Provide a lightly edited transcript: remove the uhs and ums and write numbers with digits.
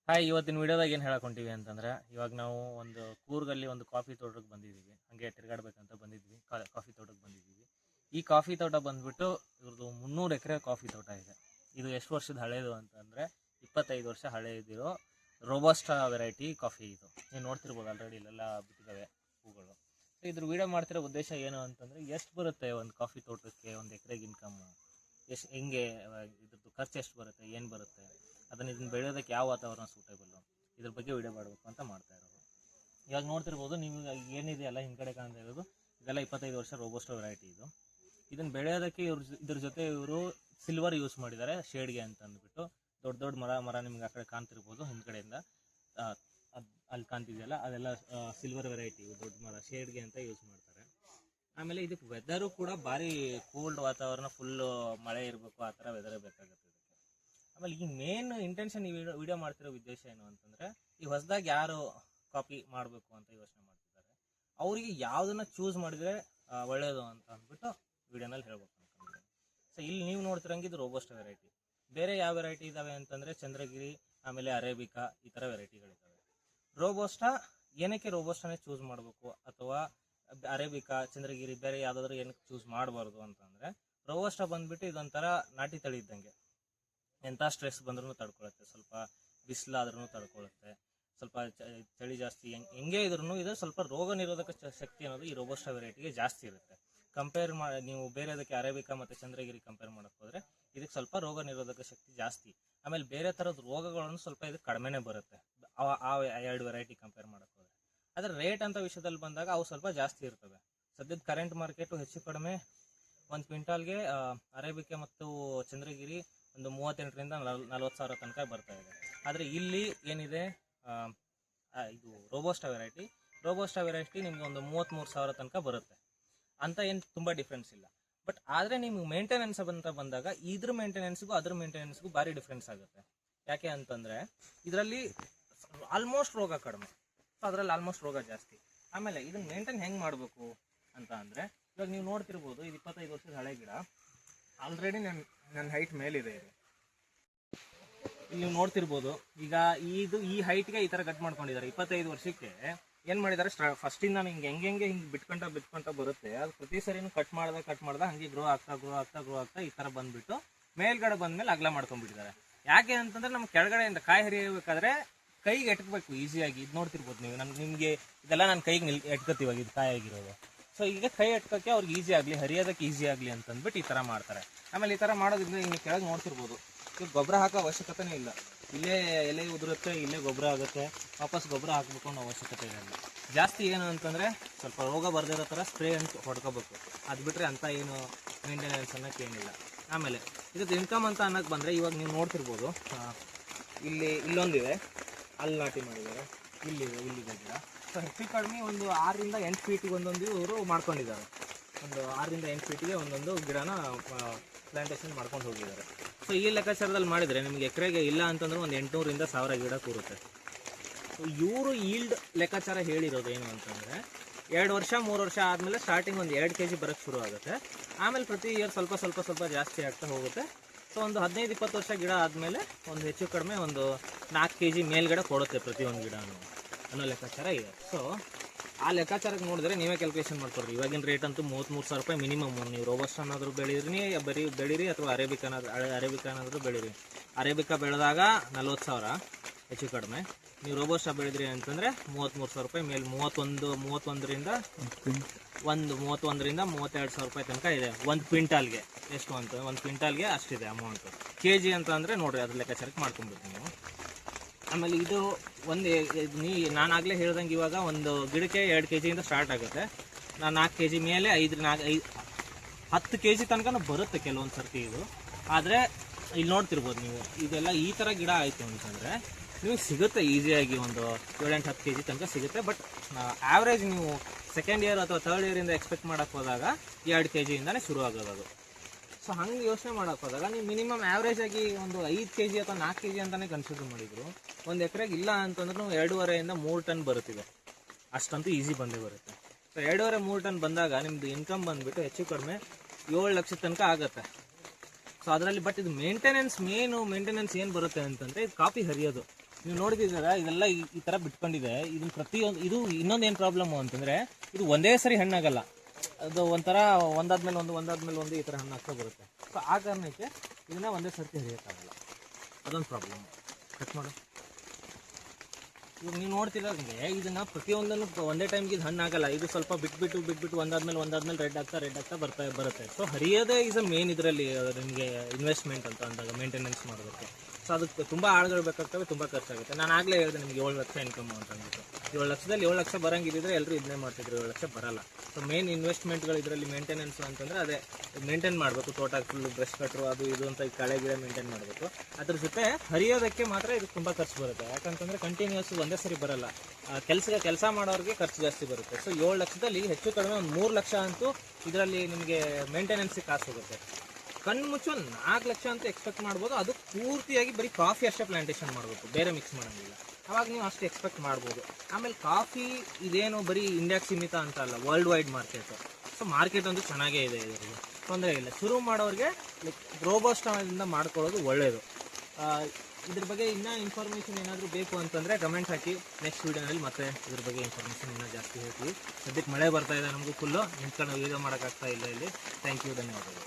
Hi, ಇವತ್ತಿನ ವಿಡಿಯೋದಾಗ ಏನು ಹೇಳಕೊಂತೀವಿ ಅಂತಂದ್ರೆ, ಇವಾಗ ನಾವು ಒಂದು ಕೂರ್ಗಲ್ಲಿ ಒಂದು ಕಾಫಿ ತೋಟಕ್ಕೆ ಬಂದಿದ್ದೀವಿ. ಹಂಗೆ ತಿರ್ಗಾಡ್ಬೇಕಂತ ಬಂದಿದ್ವಿ. ಕಾಫಿ ತೋಟಕ್ಕೆ ಬಂದಿದ್ದೀವಿ. ಈ ಕಾಫಿ ತೋಟ ಬಂದ್ಬಿಟ್ಟು ಇವ್ರದ್ದು 300 ಎಕರೆ ಕಾಫಿ ತೋಟ ಇದೆ. ಇದು ಎಷ್ಟು ವರ್ಷದ ಹಳೇದು ಅಂತಂದ್ರೆ 25 ವರ್ಷ ಹಳೇದಿರೋ ರೋಬಸ್ಟಾ ವೆರೈಟಿ ಕಾಫಿ. ಇದು ನೀವು ನೋಡ್ತಿರ್ಬೋದು, ಆಲ್ರೆಡಿ ಇಲ್ಲೆಲ್ಲ ಬಿಟ್ಟಿದ್ದಾವೆ ಹೂಗಳು. ಸೊ ಇದ್ರ ವಿಡಿಯೋ ಮಾಡ್ತಿರೋ ಉದ್ದೇಶ ಏನು ಅಂತಂದ್ರೆ, ಎಷ್ಟು ಬರುತ್ತೆ ಒಂದು ಕಾಫಿ ತೋಟಕ್ಕೆ, ಒಂದು ಎಕರೆಗೆ ಇನ್ಕಮ್ಮು ಎಷ್ಟು, ಹೆಂಗೆ ಇದ್ರದ್ದು ಖರ್ಚು ಎಷ್ಟು ಬರುತ್ತೆ, ಏನು ಬರುತ್ತೆ, ಇದನ್ನ ಬೆಳೆಯೋದಕ್ಕೆ ಯಾವ ವಾತಾವರಣ ಸೂಟೇಬಲ್ಲು, ಇದ್ರ ಬಗ್ಗೆ ವಿಡಿಯೋ ಮಾಡಬೇಕು ಅಂತ ಮಾಡ್ತಾ ಇರೋದು. ಇವಾಗ ನೋಡ್ತಿರ್ಬೋದು ನೀವು, ಏನಿದೆ ಅಲ್ಲ ಹಿಂದ್ಗಡೆ ಕಾಣ್ತಾ ಇರೋದು, ಇದೆಲ್ಲ 25 ವರ್ಷ ರೋಬಸ್ಟಾ ವೆರೈಟಿ. ಇದನ್ನ ಬೆಳೆಯೋದಕ್ಕೆ ಇದ್ರ ಜೊತೆ ಇವರು ಸಿಲ್ವರ್ ಯೂಸ್ ಮಾಡಿದ್ದಾರೆ ಶೇಡ್ಗೆ ಅಂತ ಅಂದ್ಬಿಟ್ಟು. ದೊಡ್ಡ ದೊಡ್ಡ ಮರ ನಿಮ್ಗೆ ಆ ಕಡೆ ಕಾಣ್ತಿರ್ಬೋದು ಹಿಂದ್ಗಡೆಯಿಂದ, ಅಲ್ಲಿ ಕಾಣ್ತಿದೆಯಲ್ಲ ಅದೆಲ್ಲ ಸಿಲ್ವರ್ ವೆರೈಟಿ. ದೊಡ್ಡ ಮರ ಶೇಡ್ಗೆ ಅಂತ ಯೂಸ್ ಮಾಡ್ತಾರೆ. ಆಮೇಲೆ ಇದಕ್ಕೆ ವೆದರು ಕೂಡ ಭಾರಿ ಕೋಲ್ಡ್ ವಾತಾವರಣ, ಫುಲ್ಲು ಮಳೆ ಇರಬೇಕು, ಆ ಥರ ವೆದರೇ ಬೇಕಾಗುತ್ತೆ ಇದಕ್ಕೆ. ಆಮೇಲೆ ಈ ಮೇನ್ ಇಂಟೆನ್ಷನ್ ಈ ವಿಡಿಯೋ ಮಾಡ್ತಿರೋ ಉದ್ದೇಶ ಏನು ಅಂತಂದ್ರೆ, ಈ ಹೊಸದಾಗಿ ಯಾರು ಕಾಪಿ ಮಾಡಬೇಕು ಅಂತ ಯೋಚನೆ ಮಾಡ್ತಿದ್ದಾರೆ ಅವರಿಗೆ ಯಾವುದನ್ನ ಚೂಸ್ ಮಾಡಿದ್ರೆ ಒಳ್ಳೇದು ಅಂತ ಅಂದ್ಬಿಟ್ಟು ವಿಡಿಯೋನಲ್ಲಿ ಹೇಳ್ಬೇಕು ಅನ್ಕೊಂಡಿದ್ದೀನಿ. ಸೊ ಇಲ್ಲಿ ನೀವು ನೋಡ್ತಿರಂಗೆ ಇದು ರೋಬಸ್ಟಾ ವೆರೈಟಿ. ಬೇರೆ ಯಾವ ವೆರೈಟಿ ಇದಾವೆ ಅಂತಂದ್ರೆ ಚಂದ್ರಗಿರಿ, ಆಮೇಲೆ ಅರೇಬಿಕಾ, ಈ ಥರ ವೆರೈಟಿಗಳಿದ್ದಾವೆ. ರೋಬಸ್ಟಾ ಏನಕ್ಕೆ ರೋಬಸ್ಟಾನೇ ಚೂಸ್ ಮಾಡಬೇಕು, ಅಥವಾ ಅರೇಬಿಕಾ, ಚಂದ್ರಗಿರಿ ಬೇರೆ ಯಾವುದಾದ್ರೂ ಏನಕ್ಕೆ ಚೂಸ್ ಮಾಡಬಾರ್ದು ಅಂತಂದ್ರೆ, ರೋಬಸ್ಟಾ ಬಂದ್ಬಿಟ್ಟು ಇದೊಂಥರ ನಾಟಿ ತಳಿ ಇದ್ದಂಗೆ. ಎಂಥ ಸ್ಟ್ರೆಸ್ ಬಂದ್ರೂ ತಡ್ಕೊಳುತ್ತೆ, ಸ್ವಲ್ಪ ಬಿಸಿಲಾದ್ರೂ ತಡ್ಕೊಳುತ್ತೆ, ಸ್ವಲ್ಪ ಚಳಿ ಜಾಸ್ತಿ ಹೆಂಗೆ ಇದ್ರೂ ಇದು ಸ್ವಲ್ಪ ರೋಗ ನಿರೋಧಕ ಶಕ್ತಿ ಅನ್ನೋದು ಈ ರೋಬಸ್ಟಾ ವೆರೈಟಿಗೆ ಜಾಸ್ತಿ ಇರುತ್ತೆ. ಕಂಪೇರ್ ಮಾಡಿ ನೀವು ಬೇರೆದಕ್ಕೆ ಅರೇಬಿಕಾ ಮತ್ತು ಚಂದ್ರಗಿರಿ ಕಂಪೇರ್ ಮಾಡಕ್ಕೆ ಹೋದ್ರೆ ಇದಕ್ಕೆ ಸ್ವಲ್ಪ ರೋಗ ನಿರೋಧಕ ಶಕ್ತಿ ಜಾಸ್ತಿ. ಆಮೇಲೆ ಬೇರೆ ಥರದ ರೋಗಗಳನ್ನು ಸ್ವಲ್ಪ ಇದಕ್ಕೆ ಕಡಿಮೆನೇ ಬರುತ್ತೆ ಆ ಎರಡು ವೆರೈಟಿ ಕಂಪೇರ್ ಮಾಡಕ್ಕೆ ಹೋದ್ರೆ. ಆದರೆ ರೇಟ್ ಅಂತ ವಿಷಯದಲ್ಲಿ ಬಂದಾಗ ಅವು ಸ್ವಲ್ಪ ಜಾಸ್ತಿ ಇರ್ತವೆ. ಸದ್ಯದ ಕರೆಂಟ್ ಮಾರ್ಕೆಟು ಹೆಚ್ಚು ಕಡಿಮೆ ಒಂದು ಕ್ವಿಂಟಾಲ್ಗೆ ಅರೇಬಿಕಾ ಮತ್ತು ಚಂದ್ರಗಿರಿ ಒಂದು 38ರಿಂದ 40 ಸಾವಿರ ತನಕ ಬರ್ತಾ ಇದೆ. ಆದರೆ ಇಲ್ಲಿ ಏನಿದೆ, ಇದು ರೋಬಸ್ಟಾ ವೆರೈಟಿ ನಿಮ್ಗೆ ಒಂದು 33 ಸಾವಿರ ತನಕ ಬರುತ್ತೆ. ಅಂತ ಏನು ತುಂಬ ಡಿಫ್ರೆನ್ಸ್ ಇಲ್ಲ. ಬಟ್ ಆದರೆ ನಿಮ್ಗೆ ಮೇಂಟೆನೆನ್ಸ್ ಅಂತ ಬಂದಾಗ ಇದ್ರ ಮೇಂಟೆನೆನ್ಸ್ಗೂ ಅದ್ರ ಮೇಂಟೆನೆನ್ಸ್ಗೂ ಭಾರಿ ಡಿಫ್ರೆನ್ಸ್ ಆಗುತ್ತೆ. ಯಾಕೆ ಅಂತಂದರೆ ಇದರಲ್ಲಿ ಆಲ್ಮೋಸ್ಟ್ ರೋಗ ಕಡಿಮೆ, ಸೊ ಅದರಲ್ಲಿ ಆಲ್ಮೋಸ್ಟ್ ರೋಗ ಜಾಸ್ತಿ. ಆಮೇಲೆ ಇದನ್ನ ಮೇಂಟೈನ್ ಹೆಂಗೆ ಮಾಡಬೇಕು ಅಂತ ಅಂದರೆ, ಇವಾಗ ನೀವು ನೋಡ್ತಿರ್ಬೋದು, ಇದು 25 ವರ್ಷದ ಹಳೆ ಗಿಡ. ಆಲ್ರೆಡಿ ನನ್ನ ಹೈಟ್ ಮೇಲಿದೆ ಇದು. ಇಲ್ಲಿ ನೀವು ನೋಡ್ತಿರ್ಬೋದು, ಈಗ ಈ ಹೈಟ್ಗೆ ಈ ಥರ ಕಟ್ ಮಾಡ್ಕೊಂಡಿದ್ದಾರೆ. 25 ವರ್ಷಕ್ಕೆ ಏನು ಮಾಡಿದ್ದಾರೆ, ಫಸ್ಟಿಂದ ಹಿಂಗೆ ಹೆಂಗೆ ಬಿಟ್ಕೊಂತ ಬರುತ್ತೆ. ಅದು ಪ್ರತಿ ಸರಿನೂ ಕಟ್ ಮಾಡ್ದೆ ಹಂಗೆ ಗ್ರೋ ಆಗ್ತಾ ಈ ಥರ ಬಂದ್ಬಿಟ್ಟು ಮೇಲ್ಗಡೆ ಬಂದ್ಮೇಲೆ ಅಗಲ ಮಾಡ್ಕೊಂಡ್ಬಿಟ್ಟಿದ್ದಾರೆ. ಯಾಕೆ ಅಂತಂದ್ರೆ, ನಮ್ಮ ಕೆಳಗಡೆಯಿಂದ ಕಾಯಿ ಹರಿಯಬೇಕಾದ್ರೆ ಕೈಗೆ ಎಟ್ಕಬೇಕು ಈಸಿಯಾಗಿ. ಇದು ನೋಡ್ತಿರ್ಬೋದು ನೀವು, ನಿಮಗೆ ಇದೆಲ್ಲ ನನ್ನ ಕೈಗೆ ಎಟ್ಕೋತೀವಾಗ ಇದು ಕಾಯಿ ಆಗಿರೋದು. ಸೊ ಈಗ ಕೈ ಎಟ್ಕೋಕ್ಕೆ ಅವ್ರಿಗೆ ಈಸಿ ಆಗಲಿ, ಹರಿಯೋದಕ್ಕೆ ಈಸಿ ಆಗಲಿ ಅಂತಂದ್ಬಿಟ್ಟು ಈ ಥರ ಮಾಡ್ತಾರೆ. ಆಮೇಲೆ ಈ ಥರ ಮಾಡೋದ್ರಿಂದ ಹಿಂಗೆ ಕೆಳಗೆ ನೋಡ್ತಿರ್ಬೋದು, ಈಗ ಗೊಬ್ಬರ ಹಾಕೋ ಅವಶ್ಯಕತೆನೇ ಇಲ್ಲ. ಇಲ್ಲೇ ಎಲೆ ಉದುರುತ್ತೆ, ಇಲ್ಲೇ ಗೊಬ್ಬರ ಆಗುತ್ತೆ, ವಾಪಸ್ ಗೊಬ್ಬರ ಹಾಕಬೇಕು ಅನ್ನೋ ಅವಶ್ಯಕತೆ ಇರಲ್ಲ. ಜಾಸ್ತಿ ಏನು ಅಂತಂದರೆ ಸ್ವಲ್ಪ ರೋಗ ಬರ್ದಿರೋ ಥರ ಸ್ಪ್ರೇ ಅಂತ ಹೊಡ್ಕೋಬೇಕು. ಅದು ಬಿಟ್ಟರೆ ಅಂತ ಏನು ಮೇಂಟೆನೆನ್ಸ್ ಅನ್ನೋಕ್ಕೆ ಏನಿಲ್ಲ. ಆಮೇಲೆ ಇದಕ್ಕೆ ಇನ್ಕಮ್ ಅಂತ ಅನ್ನೋಕ್ಕೆ ಬಂದರೆ, ಇವಾಗ ನೀವು ನೋಡ್ತಿರ್ಬೋದು, ಇಲ್ಲೊಂದಿದೆ, ಅಲ್ಲಿ ನಾಟಿ ಮಾಡಿದ್ದಾರೆ, ಇಲ್ಲಿದೆ ಗಿಡ. ಸೊ ಹೆಚ್ಚು ಕಡಿಮೆ ಒಂದು 6ರಿಂದ 8 ಫೀಟಿಗೆ ಒಂದೊಂದು ಇವರು ಮಾಡ್ಕೊಂಡಿದ್ದಾರೆ. ಒಂದು 6ರಿಂದ 8 ಫೀಟಿಗೆ ಒಂದೊಂದು ಗಿಡನ ಪ್ಲಾಂಟೇಶನ್ ಮಾಡ್ಕೊಂಡು ಹೋಗಿದ್ದಾರೆ. ಸೊ ಈ ಲೆಕ್ಕಾಚಾರದಲ್ಲಿ ಮಾಡಿದರೆ ನಿಮಗೆ ಎಕರೆಗೆ ಇಲ್ಲ ಅಂತಂದ್ರೆ ಒಂದು 800ರಿಂದ 1000 ಗಿಡ ಕೂರುತ್ತೆ. ಸೊ ಇವರು ಈಲ್ಡ್ ಲೆಕ್ಕಾಚಾರ ಹೇಳಿರೋದು ಏನು ಅಂತಂದರೆ, 2 ವರ್ಷ 3 ವರ್ಷ ಆದಮೇಲೆ ಸ್ಟಾರ್ಟಿಂಗ್ ಒಂದು 2 kg ಬರೋಕ್ಕೆ ಶುರು ಆಗುತ್ತೆ. ಆಮೇಲೆ ಪ್ರತಿ ಇಯರ್ ಸ್ವಲ್ಪ ಜಾಸ್ತಿ ಆಗ್ತಾ ಹೋಗುತ್ತೆ. ಸೊ ಒಂದು 15-20 ವರ್ಷ ಗಿಡ ಆದಮೇಲೆ ಒಂದು ಹೆಚ್ಚು ಕಡಿಮೆ ಒಂದು 4 kg ಮೇಲ್ಗಡೆ ಕೊಡುತ್ತೆ ಪ್ರತಿಯೊಂದು ಗಿಡ ಅನ್ನೋ ಲೆಕ್ಕಾಚಾರ ಇದೆ. ಸೊ ಆ ಲೆಕ್ಕಾಚಾರಕ್ಕೆ ನೋಡಿದ್ರೆ ನೀವೇ ಕ್ಯಾಲ್ಕುಲೇಷನ್ ಮಾಡ್ಕೊಡ್ರಿ. ಇವಾಗಿನ ರೇಟ್ ಅಂತೂ 33 ಸಾವಿರ ರೂಪಾಯಿ ಮಿನಿಮಮ್. ನೀವು ರೋಬಸ್ಟಾ ಏನಾದರೂ ಬೆಳೀರಿ ಅಥವಾ ಅರೇಬಿಕಾ ಏನಾದರೂ ಬೆಳೀರಿ. ಅರೇಬಿಕಾ ಬೆಳೆದಾಗ 40 ಸಾವಿರ ಹೆಚ್ಚು ಕಡಿಮೆ. ನೀವು ರೋಬಸ್ಟಾ ಬೆಳೆದ್ರಿ ಅಂತಂದರೆ 33 ಸಾವಿರ ರೂಪಾಯಿ ಮೇಲೆ, 31ರಿಂದ 32 ಸಾವಿರ ರೂಪಾಯಿ ತನಕ ಇದೆ ಒಂದು ಕ್ವಿಂಟಾಲ್ಗೆ. ಎಷ್ಟು ಅಂತ ಒಂದು ಕ್ವಿಂಟಾಲ್ಗೆ ಅಷ್ಟಿದೆ ಅಮೌಂಟು. KG ಅಂತ ಅಂದರೆ ನೋಡಿರಿ, ಅದ್ರ ಲೆಕ್ಕಾಚಾರಕ್ಕೆ ಮಾಡ್ಕೊಂಡ್ಬಿಡ್ತೀವಿ ನೀವು. ಆಮೇಲೆ ಇದು ನಾನಾಗಲೇ ಹೇಳ್ದಂಗೆ, ಇವಾಗ ಒಂದು ಗಿಡಕ್ಕೆ 2 kgಯಿಂದ ಸ್ಟಾರ್ಟ್ ಆಗುತ್ತೆ. 4 kg ಮೇಲೆ 10 kg ತನಕ ಬರುತ್ತೆ ಕೆಲವೊಂದು ಸರ್ತಿ ಇದು. ಆದರೆ ಇಲ್ಲಿ ನೋಡ್ತಿರ್ಬೋದು ನೀವು, ಇದೆಲ್ಲ ಈ ಥರ ಗಿಡ ಆಯಿತು ಅಂತಂದರೆ ನಿಮಗೆ ಸಿಗುತ್ತೆ ಈಸಿಯಾಗಿ, ಒಂದು 7-10 kg ತನಕ ಸಿಗುತ್ತೆ. ಬಟ್ ಆ್ಯಾವ್ರೇಜ್ ನೀವು ಸೆಕೆಂಡ್ ಇಯರ್ ಅಥವಾ ಥರ್ಡ್ ಇಯರಿಂದ ಎಕ್ಸ್ಪೆಕ್ಟ್ ಮಾಡೋಕ್ಕೆ ಹೋದಾಗ 2 kgಯಿಂದನೇ ಶುರು ಆಗೋದು ಅದು. ಸೊ ಹಂಗೆ ಯೋಚನೆ ಮಾಡೋಕೆ ಹೋದಾಗ ನೀವು ಮಿನಿಮಮ್ ಆ್ಯಾವ್ರೇಜ್ ಆಗಿ ಒಂದು 5 kg ಅಥವಾ 4 kg ಅಂತಲೇ ಕನ್ಸಿಡರ್ ಮಾಡಿದ್ರು, ಒಂದು ಎಕರೆಗೆ ಇಲ್ಲ ಅಂತಂದ್ರೂ 2.5ರಿಂದ 3 ಟನ್ ಬರುತ್ತಿದೆ. ಅಷ್ಟಂತೂ ಈಸಿ ಬಂದೇ ಬರುತ್ತೆ. ಸೊ 2.5-3 ಟನ್ ಬಂದಾಗ ನಿಮ್ಮದು ಇನ್ಕಮ್ ಬಂದುಬಿಟ್ಟು ಹೆಚ್ಚು ಕಡಿಮೆ 7 ಲಕ್ಷದ ತನಕ ಆಗುತ್ತೆ. ಸೊ ಅದರಲ್ಲಿ ಬಟ್ ಇದು ಮೇಂಟೆನೆನ್ಸ್ ಏನು ಬರುತ್ತೆ ಅಂತಂದರೆ, ಇದು ಕಾಫಿ ಹರಿಯೋದು. ನೀವು ನೋಡಿದ್ದೀರಾ ಇದೆಲ್ಲ ಈ ತರ ಬಿಟ್ಕೊಂಡಿದೆ. ಇದನ್ನ ಪ್ರತಿಯೊಂದು ಇದು ಇನ್ನೊಂದು ಏನು ಪ್ರಾಬ್ಲಮ್ ಅಂತಂದ್ರೆ ಇದು ಒಂದೇ ಸರಿ ಹಣ್ಣಾಗಲ್ಲ, ಅದು ಒಂಥರ ಒಂದಾದ್ಮೇಲೆ ಒಂದು ಈ ತರ ಹಣ್ಣು ಆಗ್ತಾ ಬರುತ್ತೆ. ಸೊ ಆ ಕಾರಣಕ್ಕೆ ಇದನ್ನ ಒಂದೇ ಸರ್ತಿ ಹರಿಯೋಕ್ಕಾಗಲ್ಲ, ಅದೊಂದು ಪ್ರಾಬ್ಲಮ್. ಕಟ್ ಮಾಡು. ಇವಾಗ ನೀವು ನೋಡ್ತಿರೋಂಗೆ ಇದನ್ನ ಪ್ರತಿಯೊಂದನ್ನು ಒಂದೇ ಟೈಮ್ಗೆ ಇದು ಹಣ್ಣಾಗಲ್ಲ, ಇದು ಸ್ವಲ್ಪ ಬಿಟ್ಬಿಟ್ಟು ಒಂದಾದ್ಮೇಲೆ ರೆಡ್ ಆಗ್ತಾ ಬರುತ್ತೆ. ಸೊ ಹರಿಯೋದೇ ಈಸ್ ಅ ಮೇನ್ ಇದರಲ್ಲಿ ನಿಮಗೆ ಇನ್ವೆಸ್ಟ್ಮೆಂಟ್ ಅಂತ ಅಂದಾಗ ಮೇಂಟೆನೆನ್ಸ್ ಮಾಡೋದಕ್ಕೆ. ಸೊ ಅದಕ್ಕೆ ತುಂಬ ಆಳುಗಳು ಬೇಕಾಗ್ತವೆ, ತುಂಬ ಖರ್ಚಾಗುತ್ತೆ. ನಾನು ಆಗಲೇ ಹೇಳಿದೆ ನಿಮಗೆ 7 ಲಕ್ಷ ಇನ್ಕಮ್ ಅಂತ ಅಂದ್ಬಿಟ್ಟು. 7 ಲಕ್ಷದಲ್ಲಿ 7 ಲಕ್ಷ ಬರಂಗಿದ್ರೆ ಎಲ್ಲರೂ ಇದನ್ನೇ ಮಾಡ್ತಿದ್ರು, 7 ಲಕ್ಷ ಬರಲ್ಲ. ಸೊ ಮೇನ್ ಇನ್ವೆಸ್ಟ್ಮೆಂಟ್ಗಳು ಇದರಲ್ಲಿ ಮೇಂಟೆನೆನ್ಸ್ ಅಂತಂದರೆ ಅದೇ ಮೇಂಟೈನ್ ಮಾಡಬೇಕು. ತೋಟ ಫುಲ್ ಬ್ರಷ್ ಕಟ್ರು ಅದು ಇದು ಅಂತ ಈ ಕಳೆ ಗಿಡ ಮೇಂಟೈನ್ ಮಾಡಬೇಕು. ಅದ್ರ ಜೊತೆ ಹರಿಯೋದಕ್ಕೆ ಮಾತ್ರ ಇದಕ್ಕೆ ತುಂಬ ಖರ್ಚು ಬರುತ್ತೆ, ಯಾಕಂತಂದರೆ ಕಂಟಿನ್ಯೂಸ್ ಒಂದೇ ಸರಿ ಬರಲ್ಲ. ಕೆಲಸ ಮಾಡೋರಿಗೆ ಖರ್ಚು ಜಾಸ್ತಿ ಬರುತ್ತೆ. ಸೊ 7 ಲಕ್ಷದಲ್ಲಿ ಹೆಚ್ಚು ಕಡಿಮೆ ಒಂದು 3 ಲಕ್ಷ ಅಂತೂ ಇದರಲ್ಲಿ ನಿಮಗೆ ಮೇಂಟೆನೆನ್ಸ್ಗೆ ಕಾಸು ಹೋಗುತ್ತೆ. ಕಣ್ಣು ಮುಚ್ಚು 4 ಲಕ್ಷ ಅಂತ ಎಕ್ಸ್ಪೆಕ್ಟ್ ಮಾಡ್ಬೋದು. ಅದು ಪೂರ್ತಿಯಾಗಿ ಬರೀ ಕಾಫಿ ಅಷ್ಟೇ ಪ್ಲಾಂಟೇಶನ್ ಮಾಡಬೇಕು, ಬೇರೆ ಮಿಕ್ಸ್ ಮಾಡೋಂಗಿಲ್ಲ. ಅವಾಗ ನೀವು ಅಷ್ಟು ಎಕ್ಸ್ಪೆಕ್ಟ್ ಮಾಡ್ಬೋದು. ಆಮೇಲೆ ಕಾಫಿ ಇದೇನು ಬರೀ ಇಂಡಿಯಾಕ್ಕೆ ಸೀಮಿತ ಅಂತ ಅಲ್ಲ, world wide market. So market ಅಂತೂ ಚೆನ್ನಾಗೇ ಇದೆ, ಇದರಿಗೆ ತೊಂದರೆ ಇಲ್ಲ. ಶುರು ಮಾಡೋರಿಗೆ ಲೈಕ್ ರೋಬೋಸ್ಟಾದಿಂದ ಮಾಡ್ಕೊಳ್ಳೋದು ಒಳ್ಳೆಯದು. ಇದ್ರ ಬಗ್ಗೆ ಇನ್ನೂ ಇನ್ಫಾರ್ಮೇಷನ್ ಏನಾದರೂ ಬೇಕು ಅಂತಂದರೆ ಕಮೆಂಟ್ ಹಾಕಿ, ನೆಕ್ಸ್ಟ್ ವೀಡಿಯೋನಲ್ಲಿ ಮತ್ತೆ ಇದ್ರ ಬಗ್ಗೆ ಇನ್ಫಾರ್ಮೇಷನ್ ಇನ್ನೂ ಜಾಸ್ತಿ ಹೇಳ್ತೀವಿ. ಸದ್ಯಕ್ಕೆ ಮಳೆ ಬರ್ತಾ ಇದೆ ನಮಗೂ ಫುಲ್ಲು, ನಿಂತ್ಕೊಂಡು ವೀಡಿಯೋ ಮಾಡೋಕ್ಕಾಗ್ತಾ ಇಲ್ಲ ಇಲ್ಲಿ. ಥ್ಯಾಂಕ್ ಯು, ಧನ್ಯವಾದಗಳು.